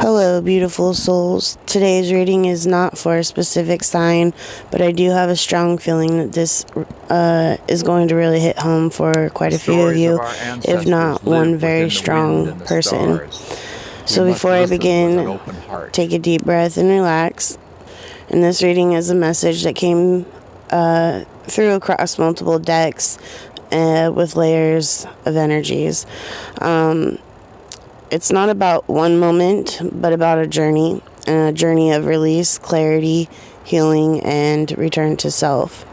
Hello, beautiful souls. Today's reading is not for a specific sign, but I do have a strong feeling that this is going to really hit home for quite a few of you, if not one very strong person. So before I begin, take a deep breath and relax. And this reading is a message that came through across multiple decks with layers of energies. It's not about one moment, but about a journey of release, clarity, healing, and return to self.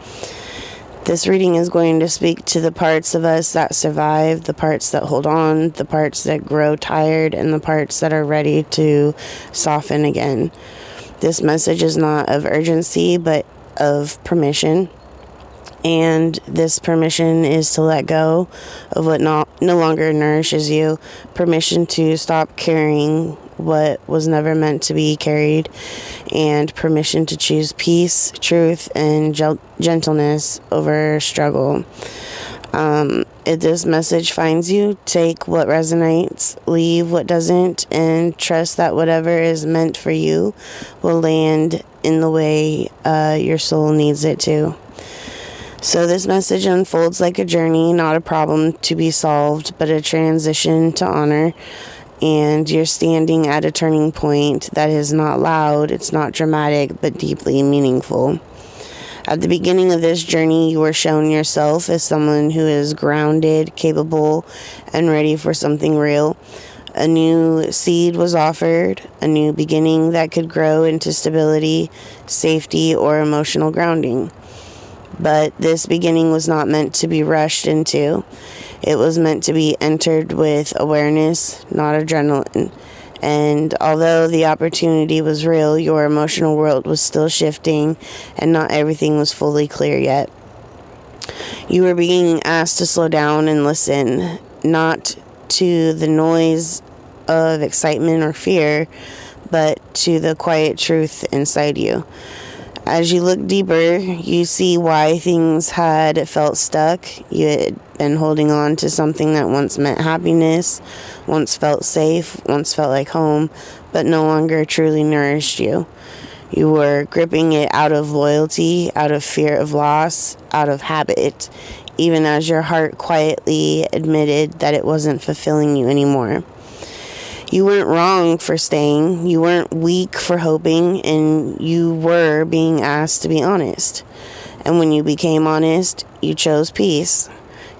This reading is going to speak to the parts of us that survive, the parts that hold on, the parts that grow tired, and the parts that are ready to soften again. This message is not of urgency, but of permission. And this permission is to let go of what no longer nourishes you. Permission to stop carrying what was never meant to be carried. And permission to choose peace, truth, and gentleness over struggle. If this message finds you, take what resonates, leave what doesn't, and trust that whatever is meant for you will land in the way your soul needs it to. So this message unfolds like a journey, not a problem to be solved, but a transition to honor. And you're standing at a turning point that is not loud, it's not dramatic, but deeply meaningful. At the beginning of this journey, you were shown yourself as someone who is grounded, capable, and ready for something real. A new seed was offered, a new beginning that could grow into stability, safety, or emotional grounding. But this beginning was not meant to be rushed into. It was meant to be entered with awareness, not adrenaline. And although the opportunity was real, your emotional world was still shifting, and not everything was fully clear yet. You were being asked to slow down and listen, not to the noise of excitement or fear, but to the quiet truth inside you. As you look deeper, you see why things had felt stuck. You had been holding on to something that once meant happiness, once felt safe, once felt like home, but no longer truly nourished you. You were gripping it out of loyalty, out of fear of loss, out of habit, even as your heart quietly admitted that it wasn't fulfilling you anymore. You weren't wrong for staying, you weren't weak for hoping, and you were being asked to be honest. And when you became honest, you chose peace.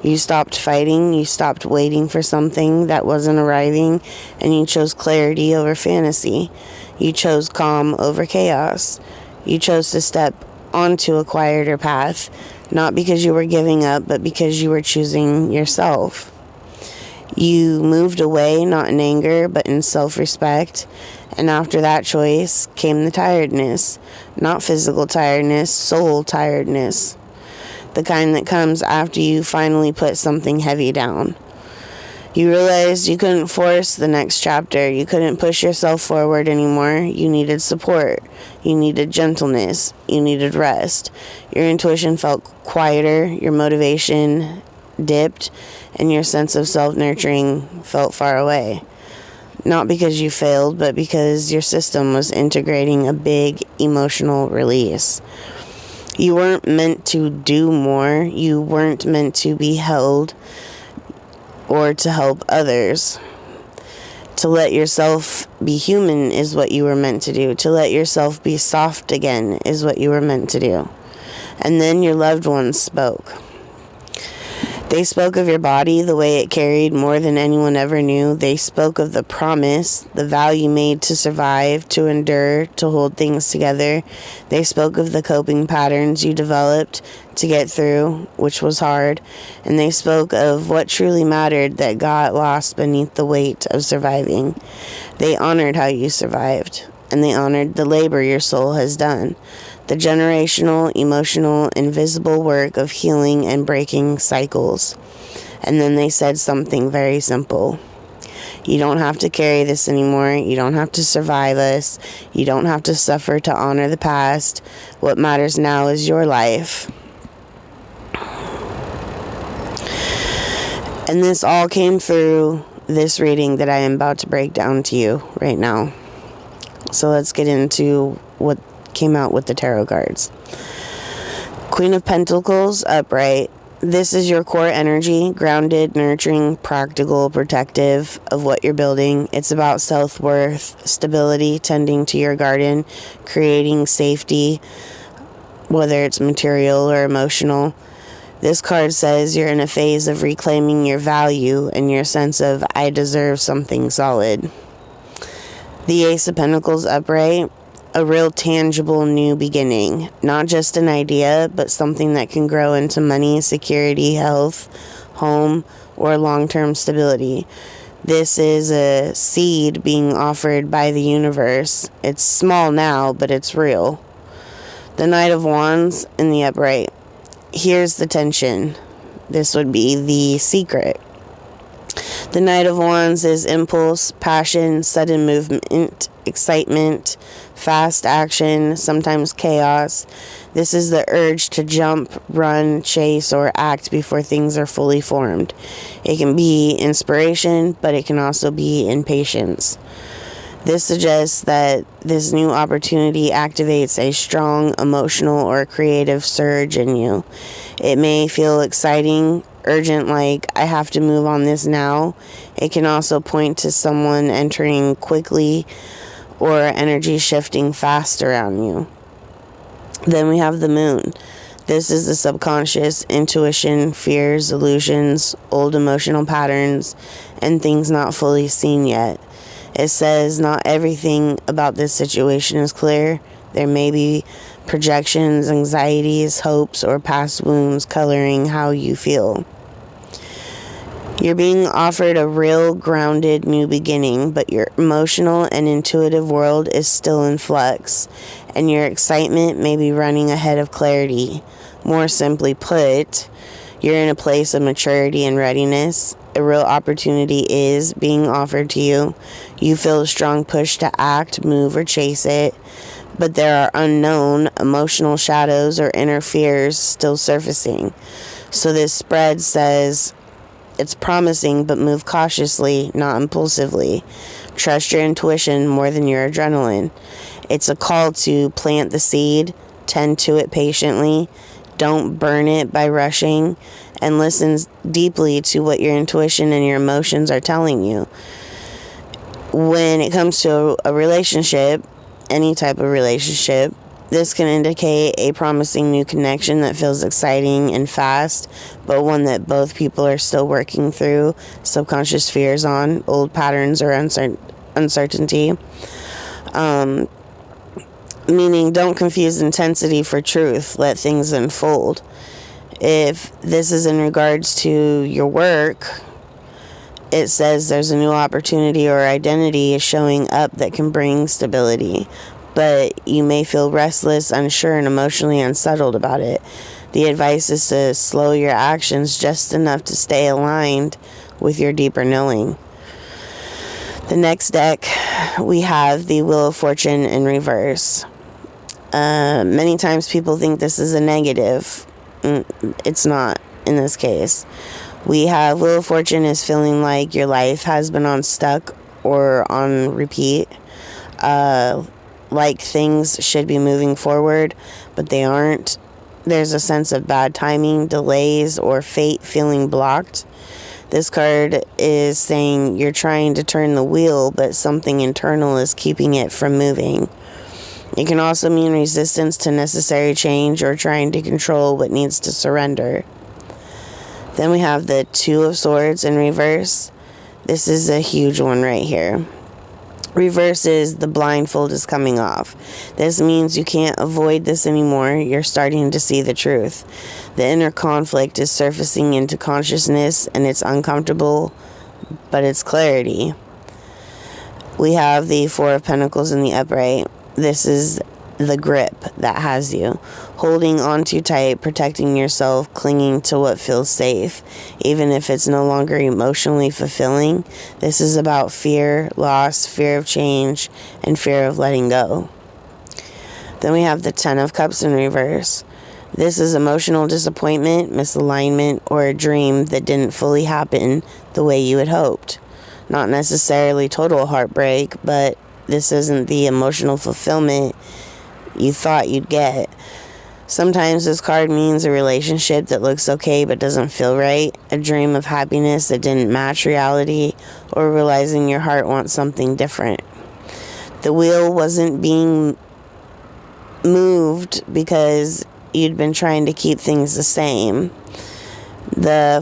You stopped fighting, you stopped waiting for something that wasn't arriving, and you chose clarity over fantasy. You chose calm over chaos. You chose to step onto a quieter path, not because you were giving up, but because you were choosing yourself. You moved away, not in anger, but in self-respect. And after that choice came the tiredness. Not physical tiredness, soul tiredness. The kind that comes after you finally put something heavy down. You realized you couldn't force the next chapter. You couldn't push yourself forward anymore. You needed support. You needed gentleness. You needed rest. Your intuition felt quieter. Your motivation dipped, and your sense of self-nurturing felt far away. Not because you failed, but because your system was integrating a big emotional release. You weren't meant to do more. You weren't meant to be held or to help others. To let yourself be human is what you were meant to do. To let yourself be soft again is what you were meant to do. And then your loved ones spoke. They spoke of your body, the way it carried more than anyone ever knew. They spoke of the promise, the vow you made to survive, to endure, to hold things together. They spoke of the coping patterns you developed to get through, which was hard. And they spoke of what truly mattered that got lost beneath the weight of surviving. They honored how you survived, and they honored the labor your soul has done. The generational, emotional, invisible work of healing and breaking cycles. And then they said something very simple. You don't have to carry this anymore. You don't have to survive us. You don't have to suffer to honor the past. What matters now is your life. And this all came through this reading that I am about to break down to you right now. So let's get into what came out with the tarot cards. Queen of Pentacles, upright. This is your core energy, grounded, nurturing, practical, protective of what you're building. It's about self-worth, stability, tending to your garden, creating safety, whether it's material or emotional. This card says you're in a phase of reclaiming your value and your sense of, I deserve something solid. The Ace of Pentacles, upright. A real tangible new beginning, not just an idea, but something that can grow into money, security, health, home, or long-term stability. This is a seed being offered by the universe. It's small now, but it's real. The Knight of Wands in the upright. Here's the tension. This would be the secret. The Knight of Wands is impulse, passion, sudden movement, excitement, fast action, sometimes chaos. This is the urge to jump, run, chase, or act before things are fully formed. It can be inspiration, but it can also be impatience. This suggests that this new opportunity activates a strong emotional or creative surge in you. It may feel exciting, urgent, like I have to move on this now. It can also point to someone entering quickly or energy shifting fast around you. Then we have the Moon. This is the subconscious, intuition, fears, illusions, old emotional patterns, and things not fully seen yet. It says not everything about this situation is clear. There may be projections, anxieties, hopes, or past wounds coloring how you feel. You're being offered a real, grounded new beginning, but your emotional and intuitive world is still in flux, and your excitement may be running ahead of clarity. More simply put, you're in a place of maturity and readiness. A real opportunity is being offered to you. You feel a strong push to act, move, or chase it, but there are unknown emotional shadows or inner fears still surfacing. So this spread says, it's promising, but move cautiously, not impulsively. Trust your intuition more than your adrenaline. It's a call to plant the seed, tend to it patiently, don't burn it by rushing, and listen deeply to what your intuition and your emotions are telling you. When it comes to a relationship, any type of relationship, this can indicate a promising new connection that feels exciting and fast, but one that both people are still working through subconscious fears on, old patterns, or uncertainty. Meaning, don't confuse intensity for truth. Let things unfold. If this is in regards to your work, it says there's a new opportunity or identity is showing up that can bring stability. But you may feel restless, unsure, and emotionally unsettled about it. The advice is to slow your actions just enough to stay aligned with your deeper knowing. The next deck, we have the Wheel of Fortune in reverse. Many times people think this is a negative. It's not in this case. We have Wheel of Fortune is feeling like your life has been on stuck or on repeat. Like things should be moving forward, but they aren't. There's a sense of bad timing, delays, or fate feeling blocked. This card is saying you're trying to turn the wheel, but something internal is keeping it from moving. It can also mean resistance to necessary change or trying to control what needs to surrender. Then we have the Two of Swords in reverse. This is a huge one right here. Reverse is the blindfold is coming off. This means you can't avoid this anymore. You're starting to see the truth. The inner conflict is surfacing into consciousness, and it's uncomfortable, but it's clarity. We have the Four of Pentacles in the upright. This is the grip that has you. Holding on too tight, protecting yourself, clinging to what feels safe, even if it's no longer emotionally fulfilling. This is about fear, loss, fear of change, and fear of letting go. Then we have the Ten of Cups in reverse. This is emotional disappointment, misalignment, or a dream that didn't fully happen the way you had hoped. Not necessarily total heartbreak, but this isn't the emotional fulfillment you thought you'd get. Sometimes this card means a relationship that looks okay but doesn't feel right, a dream of happiness that didn't match reality, or realizing your heart wants something different. The wheel wasn't being moved because you'd been trying to keep things the same. The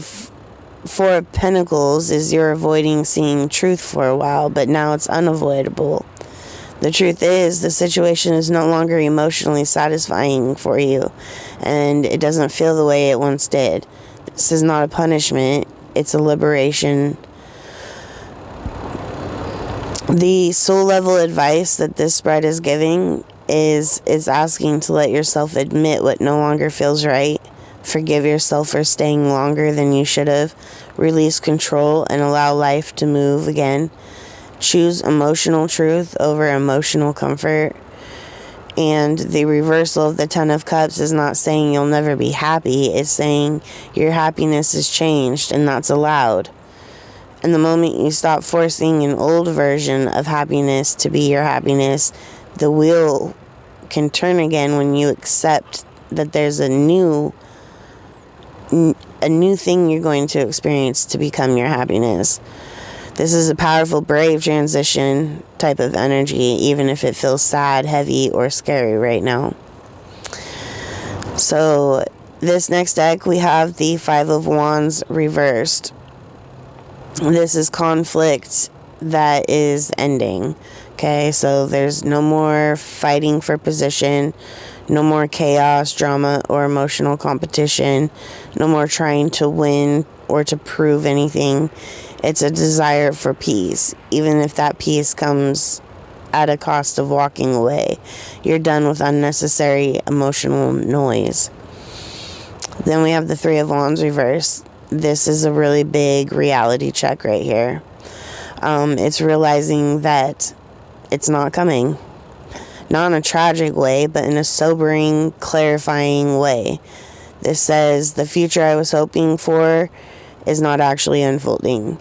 Four of Pentacles is you're avoiding seeing truth for a while, but now it's unavoidable. The truth is, the situation is no longer emotionally satisfying for you, and it doesn't feel the way it once did. This is not a punishment, it's a liberation. The soul level advice that this spread is giving is asking to let yourself admit what no longer feels right, forgive yourself for staying longer than you should have, release control and allow life to move again. Choose emotional truth over emotional comfort. And the reversal of the Ten of Cups is not saying you'll never be happy. It's saying your happiness has changed, and that's allowed. And the moment you stop forcing an old version of happiness to be your happiness, the wheel can turn again when you accept that there's a new thing you're going to experience to become your happiness. This is a powerful, brave transition type of energy, even if it feels sad, heavy, or scary right now. So this next deck, we have the Five of Wands reversed. This is conflict that is ending. Okay, so there's no more fighting for position, no more chaos, drama, or emotional competition, no more trying to win or to prove anything. It's a desire for peace, even if that peace comes at a cost of walking away. You're done with unnecessary emotional noise. Then we have the Three of Wands reversed. This is a really big reality check right here. It's realizing that it's not coming. Not in a tragic way, but in a sobering, clarifying way. This says the future I was hoping for is not actually unfolding.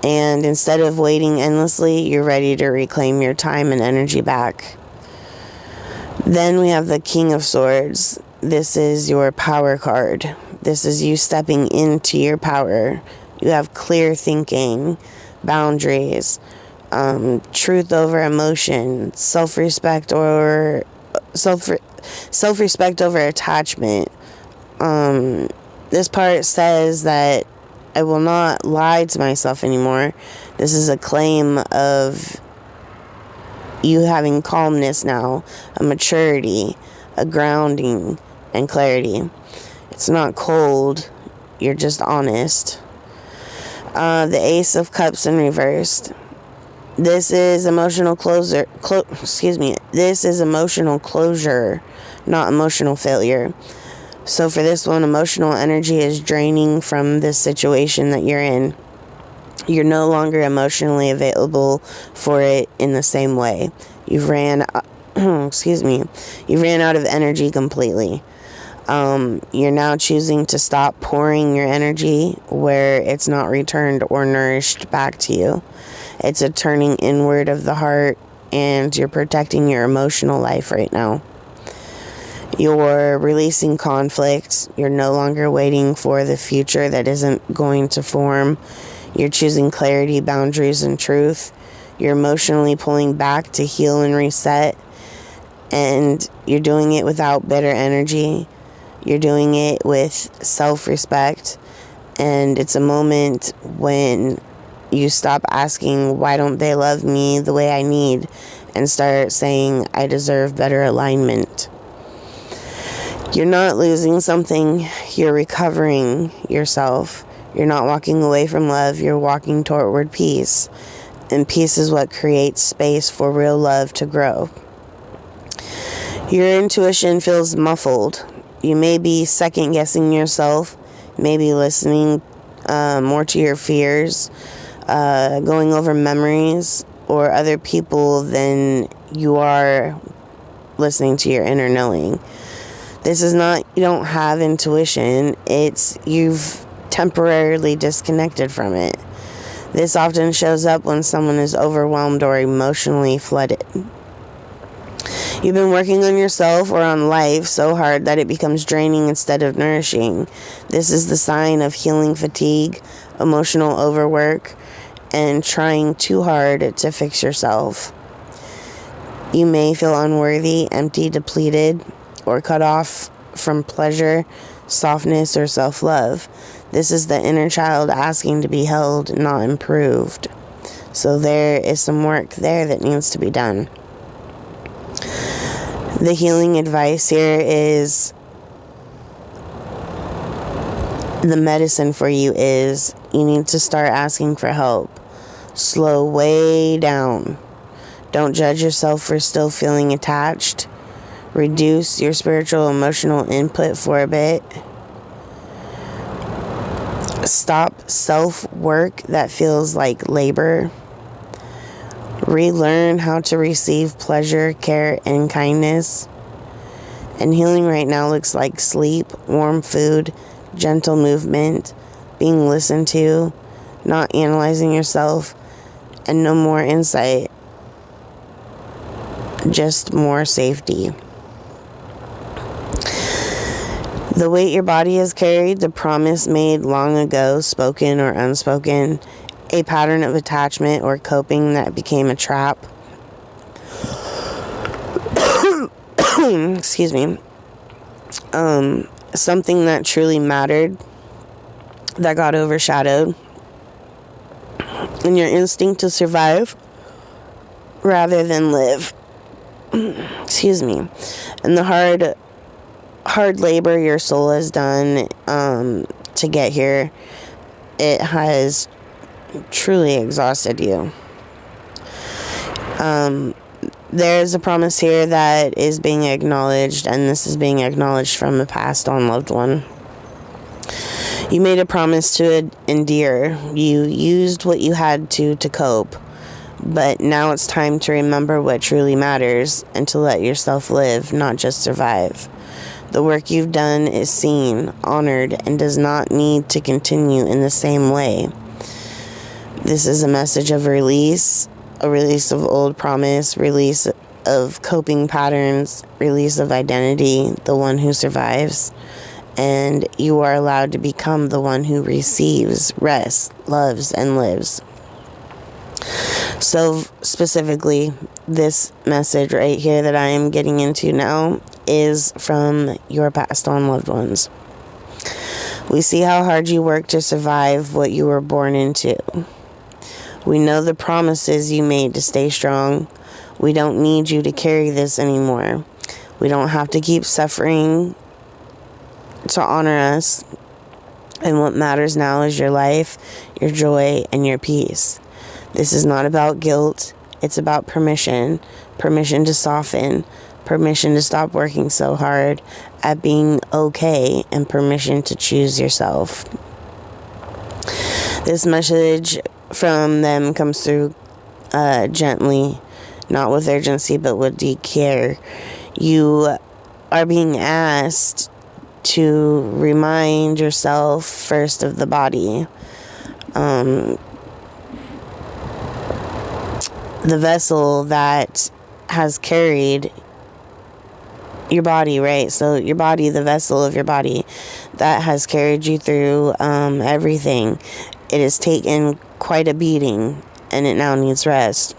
And instead of waiting endlessly, you're ready to reclaim your time and energy back. Then we have the King of Swords. This is your power card. This is you stepping into your power. You have clear thinking, boundaries, truth over emotion, self-respect over attachment. This part says that I will not lie to myself anymore. This is a claim of you having calmness now, a maturity, a grounding, and clarity. It's not cold, you're just honest. The Ace of Cups in reversed. This is emotional closure. This is emotional closure, not emotional failure. So for this one, emotional energy is draining from this situation that you're in. You're no longer emotionally available for it in the same way. You've ran out of energy completely. You're now choosing to stop pouring your energy where it's not returned or nourished back to you. It's a turning inward of the heart, and you're protecting your emotional life right now. You're releasing conflict. You're no longer waiting for the future that isn't going to form. You're choosing clarity, boundaries, and truth. You're emotionally pulling back to heal and reset. And you're doing it without bitter energy. You're doing it with self-respect. And it's a moment when you stop asking, why don't they love me the way I need? And start saying, I deserve better alignment. You're not losing something, you're recovering yourself. You're not walking away from love, you're walking toward peace. And peace is what creates space for real love to grow. Your intuition feels muffled. You may be second guessing yourself, maybe listening more to your fears, going over memories or other people than you are listening to your inner knowing. This is not, you don't have intuition, it's you've temporarily disconnected from it. This often shows up when someone is overwhelmed or emotionally flooded. You've been working on yourself or on life so hard that it becomes draining instead of nourishing. This is the sign of healing fatigue, emotional overwork, and trying too hard to fix yourself. You may feel unworthy, empty, depleted, or cut off from pleasure, softness, or self-love. This is the inner child asking to be held, not improved. So there is some work there that needs to be done. The healing advice here is, the medicine for you is, you need to start asking for help. Slow way down. Don't judge yourself for still feeling attached. Reduce your spiritual emotional input for a bit. Stop self-work that feels like labor. Relearn how to receive pleasure, care, and kindness. And healing right now looks like sleep, warm food, gentle movement, being listened to, not analyzing yourself, and no more insight, just more safety. The weight your body has carried, the promise made long ago, spoken or unspoken, a pattern of attachment or coping that became a trap. Excuse me. Something that truly mattered that got overshadowed. And your instinct to survive rather than live. Excuse me. And the hard labor your soul has done to get here, it has truly exhausted you. There's a promise here that is being acknowledged, and this is being acknowledged from a passed on loved one. You made a promise to endure. You used what you had to cope. But now it's time to remember what truly matters and to let yourself live, not just survive. The work you've done is seen, honored, and does not need to continue in the same way. This is a message of release, a release of old promise, release of coping patterns, release of identity, the one who survives. And you are allowed to become the one who receives, rests, loves, and lives. So specifically, this message right here that I am getting into now is from your passed on loved ones. We see how hard you worked to survive what you were born into. We know the promises you made to stay strong. We don't need you to carry this anymore. We don't have to keep suffering to honor us. And what matters now is your life, your joy, and your peace. This is not about guilt. It's about permission. Permission to soften. Permission to stop working so hard at being okay. And permission to choose yourself. This message from them comes through gently, not with urgency, but with deep care. You are being asked to remind yourself first of the body. The vessel that has carried your body, right? So your body, the vessel of your body that has carried you through everything. It has taken quite a beating, and it now needs rest.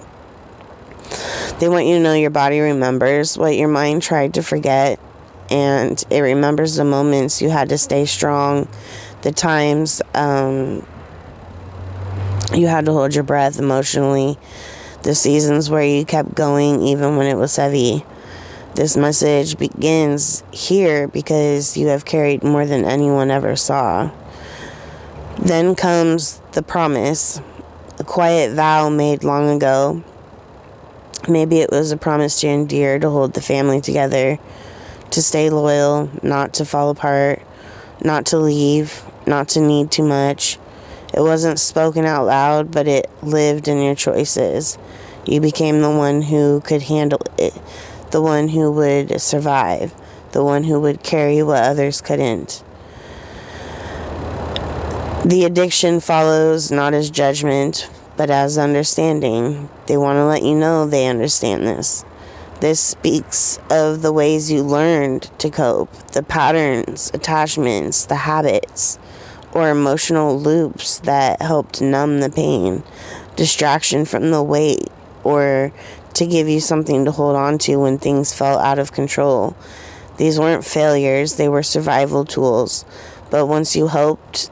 They want you to know your body remembers what your mind tried to forget, and it remembers the moments you had to stay strong, the times you had to hold your breath emotionally, the seasons where you kept going even when it was heavy. This message begins here because you have carried more than anyone ever saw. Then comes the promise, a quiet vow made long ago. Maybe it was a promise to endure, to hold the family together, to stay loyal, not to fall apart, not to leave, not to need too much. It wasn't spoken out loud, but it lived in your choices. You became the one who could handle it, the one who would survive, the one who would carry what others couldn't. The addiction follows not as judgment, but as understanding. They want to let you know they understand this. This speaks of the ways you learned to cope, the patterns, attachments, the habits, or emotional loops that helped numb the pain, distraction from the weight, or to give you something to hold on to when things felt out of control. These weren't failures, they were survival tools. But once you helped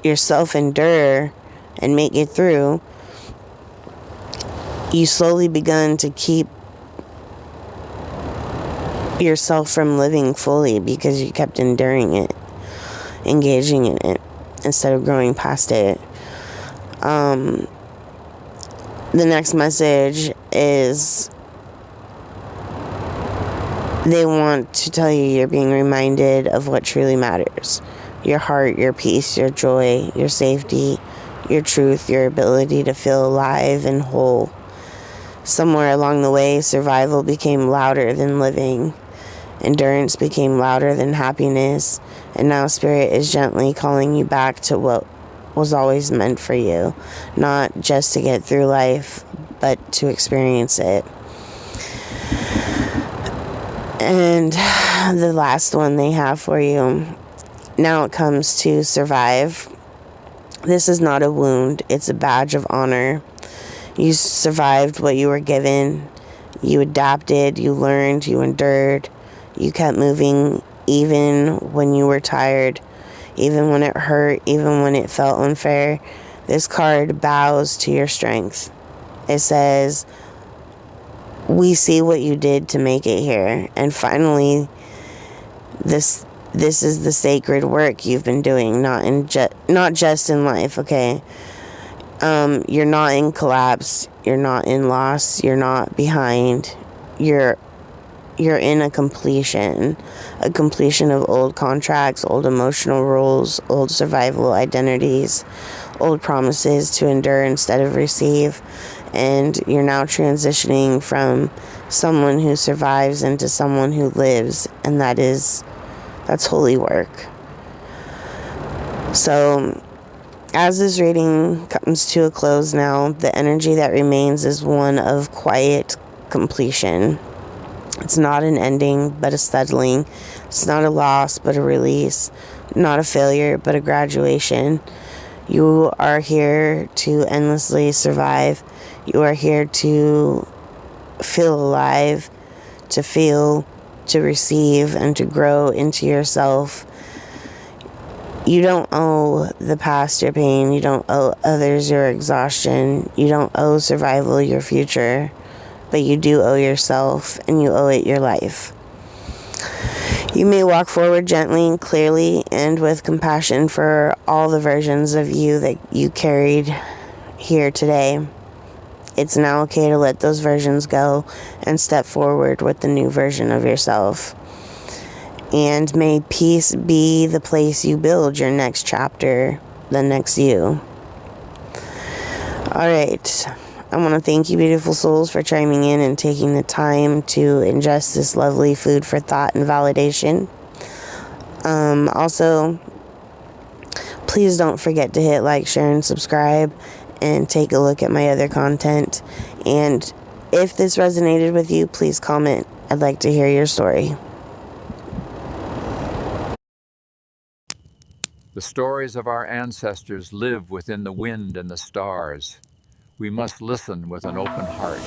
yourself endure and make it through, you slowly begun to keep yourself from living fully because you kept enduring it, engaging in it, instead of growing past it. The next message is they want to tell you you're being reminded of what truly matters. Your heart, your peace, your joy, your safety, your truth, your ability to feel alive and whole. Somewhere along the way, survival became louder than living. Endurance became louder than happiness. And now Spirit is gently calling you back to what was always meant for you. Not just to get through life, but to experience it. And the last one they have for you. Now it comes to survive. This is not a wound. It's a badge of honor. You survived what you were given. You adapted. You learned. You endured. You kept moving even when you were tired, even when it hurt, even when it felt unfair. This card bows to your strength. It says, we see what you did to make it here. And finally, this is the sacred work you've been doing, not just in life, okay? You're not in collapse. You're not in loss. You're not behind. You're in a completion of old contracts, old emotional roles, old survival identities, old promises to endure instead of receive. And you're now transitioning from someone who survives into someone who lives, and that's holy work. So, as this reading comes to a close now, the energy that remains is one of quiet completion. It's not an ending, but a settling. It's not a loss, but a release. Not a failure, but a graduation. You are here to endlessly survive. You are here to feel alive, to feel, to receive, and to grow into yourself. You don't owe the past your pain. You don't owe others your exhaustion. You don't owe survival your future. But you do owe yourself, and you owe it your life. You may walk forward gently and clearly and with compassion for all the versions of you that you carried here today. It's now okay to let those versions go and step forward with the new version of yourself. And may peace be the place you build your next chapter, the next you. All right. I want to thank you, beautiful souls, for chiming in and taking the time to ingest this lovely food for thought and validation. Also, please don't forget to hit like, share, and subscribe, and take a look at my other content. And if this resonated with you, please comment. I'd like to hear your story. The stories of our ancestors live within the wind and the stars. We must listen with an open heart.